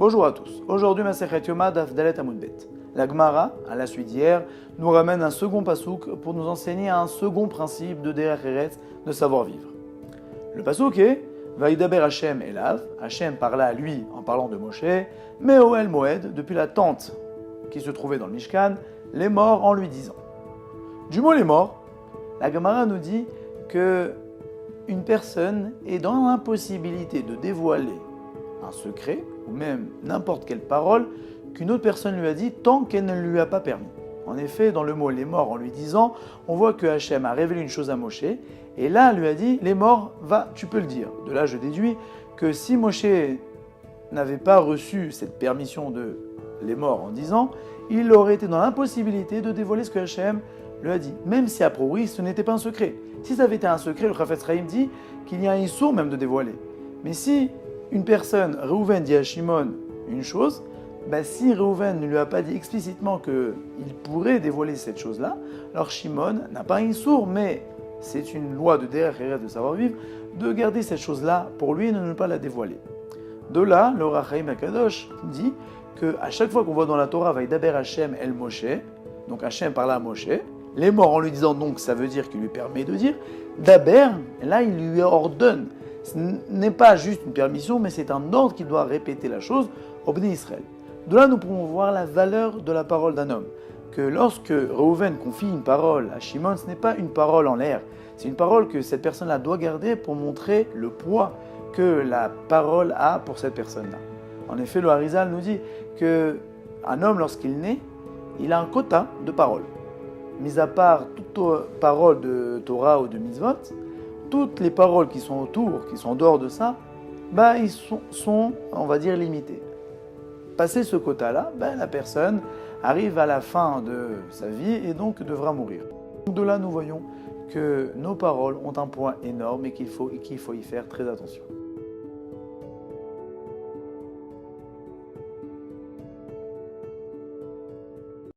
Bonjour à tous. Aujourd'hui, Masechet Yoma Daf Dalet Amud Bet. La Gemara, à la suite d'hier, nous ramène un second pasouk pour nous enseigner un second principe de Derech Eretz, de savoir-vivre. Le pasouk est Vaïdaber Hashem Elav. Hashem parla à lui en parlant de Moshe, mais Oel Moed, depuis la tente qui se trouvait dans le Mishkan, les morts en lui disant. Du mot les morts, la Gemara nous dit que une personne est dans l'impossibilité de dévoiler un secret, ou même n'importe quelle parole, qu'une autre personne lui a dit tant qu'elle ne lui a pas permis. En effet, dans le mot « les morts » en lui disant, on voit que Hachem a révélé une chose à Moshe, et là, lui a dit « les morts, va, tu peux le dire ». De là, je déduis que si Moshe n'avait pas reçu cette permission de « les morts » en disant, il aurait été dans l'impossibilité de dévoiler ce que Hachem lui a dit, même si a priori ce n'était pas un secret. Si ça avait été un secret, le Chafetz Chaim dit qu'il y a un issour même de dévoiler. Mais si une personne, Reuven, dit à Shimon une chose, si Reuven ne lui a pas dit explicitement qu'il pourrait dévoiler cette chose-là, alors Shimon n'a pas un issour, mais c'est une loi de Derech Eretz, de savoir-vivre, de garder cette chose-là pour lui et de ne pas la dévoiler. De là, le Ohr HaChaim HaKadosh dit qu'à chaque fois qu'on voit dans la Torah, Vaïdaber Hashem El Moshe, donc Hashem parla à Moshe, les morts en lui disant donc ça veut dire qu'il lui permet de dire, Daber, là il lui ordonne. Ce n'est pas juste une permission, mais c'est un ordre qui doit répéter la chose au Bnei Israël. De là, nous pouvons voir la valeur de la parole d'un homme. Que lorsque Reuven confie une parole à Shimon, ce n'est pas une parole en l'air. C'est une parole que cette personne-là doit garder pour montrer le poids que la parole a pour cette personne-là. En effet, le Harizal nous dit qu'un homme, lorsqu'il naît, il a un quota de paroles. Mis à part toute parole de Torah ou de mitzvot, toutes les paroles qui sont autour, qui sont en dehors de ça, ils sont, on va dire, limitées. Passé ce quota-là, la personne arrive à la fin de sa vie et donc devra mourir. De là, nous voyons que nos paroles ont un poids énorme et qu'il faut y faire très attention.